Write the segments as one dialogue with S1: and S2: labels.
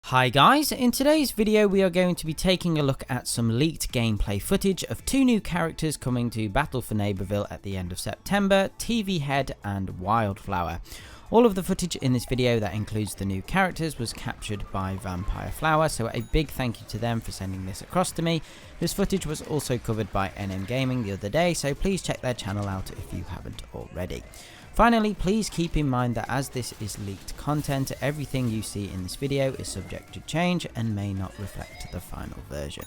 S1: Hi guys, in today's video we are going to be taking a look at some leaked gameplay footage of 2 new characters coming to Battle for Neighborville at the end of September, PvZBFN and WILDFLOWER. All of the footage in this video that includes the new characters was captured by WILDFLOWER, so a big thank you to them for sending this across to me. This footage was also covered by NM Gaming the other day, so please check their channel out if you haven't already. Finally, please keep in mind that as this is leaked content, everything you see in this video is subject to change and may not reflect the final version.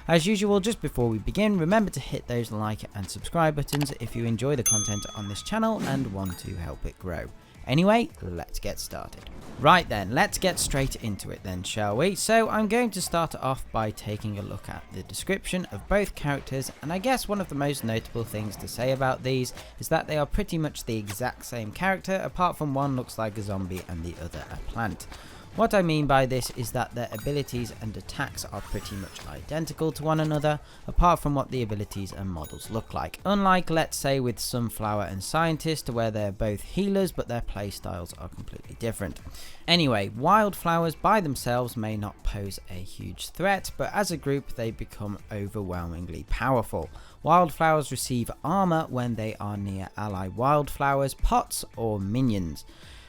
S1: As usual, just before we begin, remember to hit those like and subscribe buttons if you enjoy the content on this channel and want to help it grow. Anyway, let's get started. Right then, let's get straight into it then, shall we? So I'm going to start off by taking a look at the description of both characters, and I guess one of the most notable things to say about these is that they are pretty much the exact same character, apart from one looks like a zombie and the other a plant. What I mean by this is that their abilities and attacks are pretty much identical to one another, apart from what the abilities and models look like. Unlike, let's say, with Sunflower and Scientist, where they're both healers but their playstyles are completely different. Anyway, wildflowers by themselves may not pose a huge threat, but as a group they become overwhelmingly powerful. Wildflowers receive armor when they are near ally wildflowers, pots or minions.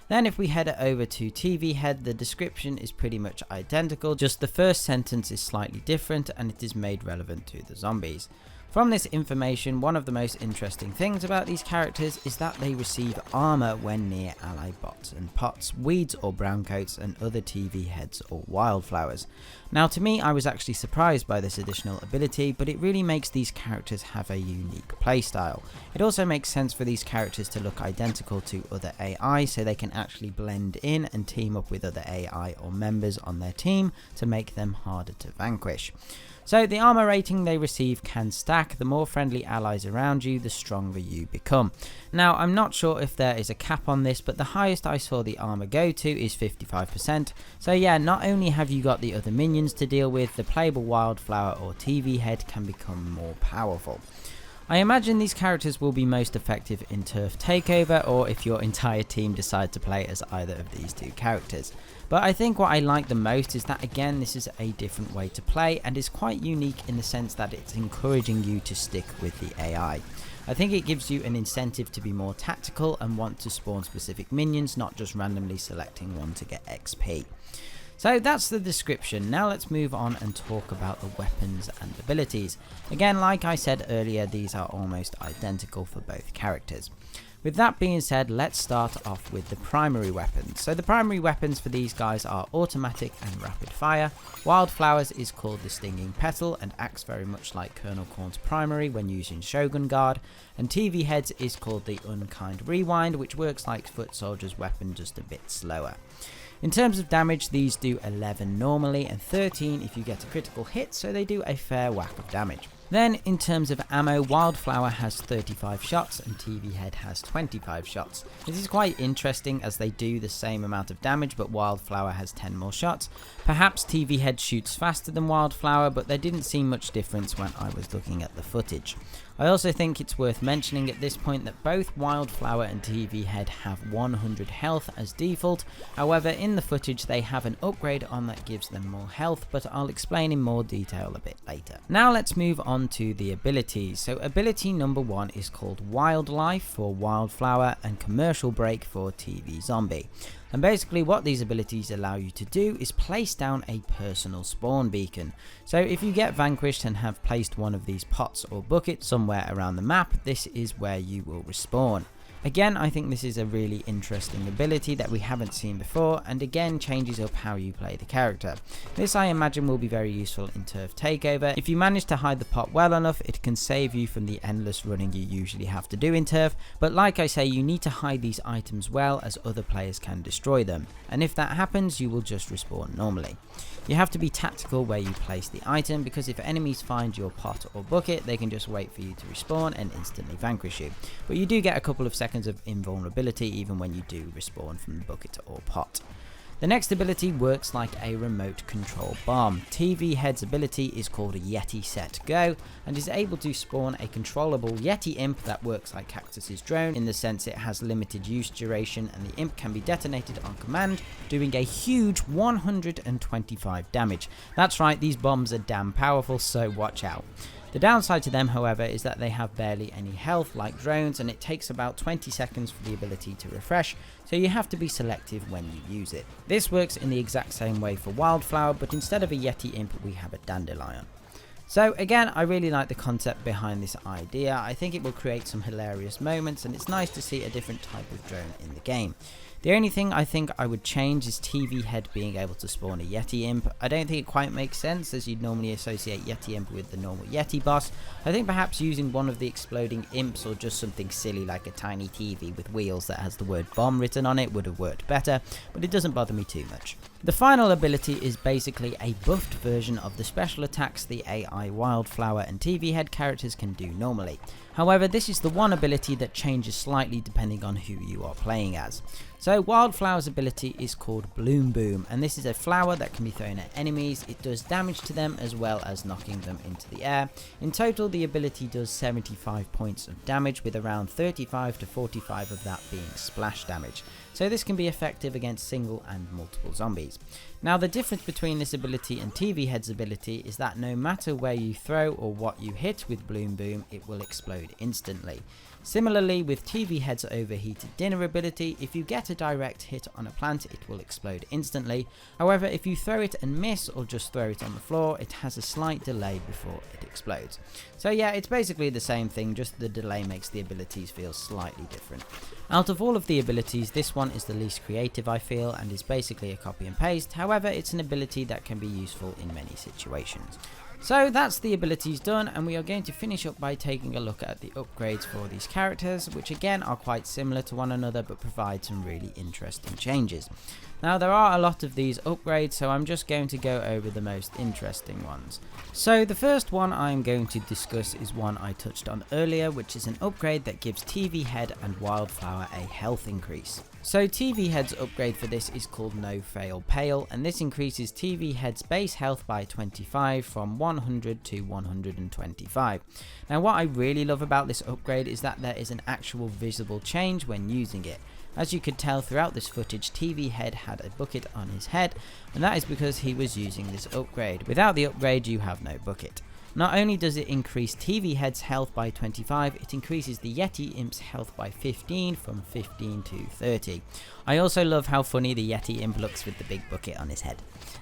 S1: Then if we head over to PvZBFN, the description is pretty much identical, just the first sentence is slightly different and it is made relevant to the zombies. From this information, one of the most interesting things about these characters is that they receive armor when near ally bots and pots, weeds or browncoats and other PvZBFNs or wildflowers. Now to me, I was actually surprised by this additional ability, but it really makes these characters have a unique playstyle. It also makes sense for these characters to look identical to other AI, so they can actually blend in and team up with other AI or members on their team to make them harder to vanquish. So the armor rating they receive can stack. The more friendly allies around you, the stronger you become. Now I'm not sure if there is a cap on this, but the highest I saw the armor go to is 55%. So yeah, not only have you got the other minions to deal with, the playable wildflower or PvZBFN can become more powerful. I imagine these characters will be most effective in turf takeover, or if your entire team decide to play as either of these two characters. But I think what I like the most is that again this is a different way to play and is quite unique in the sense that it's encouraging you to stick with the AI. I think it gives you an incentive to be more tactical and want to spawn specific minions, not just randomly selecting one to get XP. So that's the description. Now let's move on and talk about the weapons and abilities. Again, like I said earlier, these are almost identical for both characters. With that being said, let's start off with the primary weapons. So the primary weapons for these guys are automatic and rapid fire. Wildflowers is called the Stinging Petal and acts very much like Colonel Corn's primary when using Shogun Guard. And PvZBFN's is called the Unkind Rewind, which works like Foot Soldier's weapon, just a bit slower. In terms of damage, these do 11 normally and 13 if you get a critical hit, so they do a fair whack of damage. Then in terms of ammo, Wildflower has 35 shots and PvZBFN has 25 shots. This is quite interesting as they do the same amount of damage, but Wildflower has 10 more shots. Perhaps PvZBFN shoots faster than Wildflower, but there didn't seem much difference when I was looking at the footage. I also think it's worth mentioning at this point that both Wildflower and PvZBFN have 100 health as default. However, in the footage they have an upgrade on that gives them more health, but I'll explain in more detail a bit later. Now let's move on to the abilities. So ability number 1 is called Wildlife for Wildflower and Commercial Break for PvZombie. And basically what these abilities allow you to do is place down a personal spawn beacon. So if you get vanquished and have placed one of these pots or buckets somewhere around the map, this is where you will respawn. Again, I think this is a really interesting ability that we haven't seen before, and again changes up how you play the character. This I imagine will be very useful in turf takeover. If you manage to hide the pot well enough, it can save you from the endless running you usually have to do in turf, but like I say, you need to hide these items well as other players can destroy them, and if that happens you will just respawn normally. You have to be tactical where you place the item, because if enemies find your pot or bucket, they can just wait for you to respawn and instantly vanquish you. But you do get a couple of seconds of invulnerability even when you do respawn from the bucket or pot. The next ability works like a remote control bomb. TV Head's ability is called Yeti Set Go and is able to spawn a controllable Yeti imp that works like Cactus's drone in the sense it has limited use duration and the imp can be detonated on command, doing a huge 125 damage. That's right, these bombs are damn powerful, so watch out. The downside to them, however, is that they have barely any health like drones and it takes about 20 seconds for the ability to refresh, so you have to be selective when you use it. This works in the exact same way for Wildflower, but instead of a Yeti imp we have a dandelion. So again, I really like the concept behind this idea. I think it will create some hilarious moments and it's nice to see a different type of drone in the game. The only thing I think I would change is TV Head being able to spawn a Yeti imp. I don't think it quite makes sense as you'd normally associate Yeti imp with the normal Yeti boss. I think perhaps using one of the exploding imps or just something silly like a tiny TV with wheels that has the word bomb written on it would have worked better, but it doesn't bother me too much. The final ability is basically a buffed version of the special attacks the AI Wildflower and TV Head characters can do normally. However, this is the one ability that changes slightly depending on who you are playing as. So Wildflower's ability is called Bloom Boom, and this is a flower that can be thrown at enemies. It does damage to them as well as knocking them into the air. In total, the ability does 75 points of damage, with around 35 to 45 of that being splash damage. So this can be effective against single and multiple zombies. Now the difference between this ability and TV Head's ability is that no matter where you throw or what you hit with Bloom Boom, it will explode instantly. Similarly with TV Head's overheated dinner ability, if you get a direct hit on a plant it will explode instantly. However, if you throw it and miss or just throw it on the floor, it has a slight delay before it explodes. So yeah, it's basically the same thing, just the delay makes the abilities feel slightly different. Out of all of the abilities, this one is the least creative I feel and is basically a copy and paste. However, it's an ability that can be useful in many situations. So that's the abilities done, and we are going to finish up by taking a look at the upgrades for these characters, which again are quite similar to one another but provide some really interesting changes. Now there are a lot of these upgrades, so I'm just going to go over the most interesting ones. So the first one I'm going to discuss is one I touched on earlier, which is an upgrade that gives TV Head and Wildflower a health increase. So TV Head's upgrade for this is called No Fail Pale, and this increases TV Head's base health by 25 from 100 to 125. Now what I really love about this upgrade is that there is an actual visible change when using it. As you could tell throughout this footage, TV Head had a bucket on his head, and that is because he was using this upgrade. Without the upgrade you have no bucket. Not only does it increase TV Head's health by 25, it increases the Yeti Imp's health by 15 from 15 to 30. I also love how funny the Yeti Imp looks with the big bucket on his head.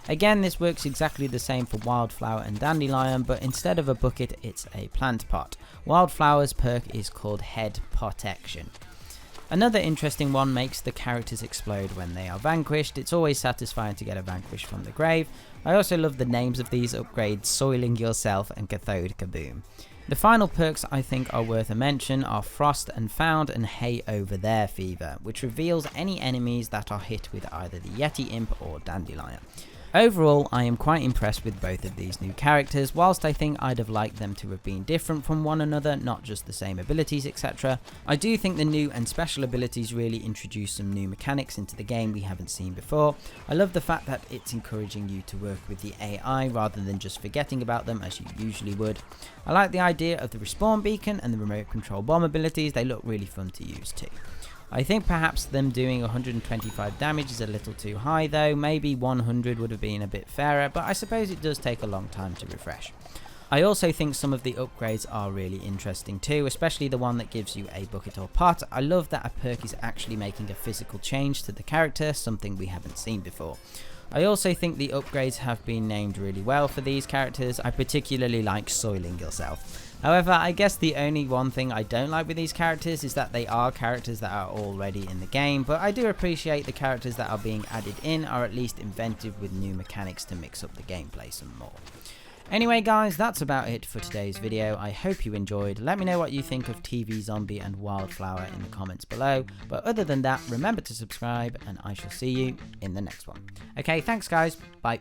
S1: Again, this works exactly the same for Wildflower and Dandelion, but instead of a bucket it's a plant pot. Wildflower's perk is called Head Protection. Another interesting one makes the characters explode when they are vanquished. It's always satisfying to get a vanquish from the grave. I also love the names of these upgrades, Soiling Yourself and Cathode Kaboom. The final perks I think are worth a mention are Frost and Found and Hey Over There Fever, which reveals any enemies that are hit with either the Yeti Imp or Dandelion. Overall, I am quite impressed with both of these new characters. Whilst I think I'd have liked them to have been different from one another, not just the same abilities, etc. I do think the new and special abilities really introduce some new mechanics into the game we haven't seen before. I love the fact that it's encouraging you to work with the AI rather than just forgetting about them as you usually would. I like the idea of the respawn beacon and the remote control bomb abilities, they look really fun to use too. I think perhaps them doing 125 damage is a little too high though, maybe 100 would have been a bit fairer, but I suppose it does take a long time to refresh. I also think some of the upgrades are really interesting too, especially the one that gives you a bucket or pot. I love that a perk is actually making a physical change to the character, something we haven't seen before. I also think the upgrades have been named really well for these characters. I particularly like Soiling Yourself. However, I guess the only one thing I don't like with these characters is that they are characters that are already in the game, but I do appreciate the characters that are being added in are at least inventive with new mechanics to mix up the gameplay some more. Anyway guys, that's about it for today's video. I hope you enjoyed. Let me know what you think of TV Zombie and Wildflower in the comments below. But other than that, remember to subscribe and I shall see you in the next one. Okay, thanks guys. Bye.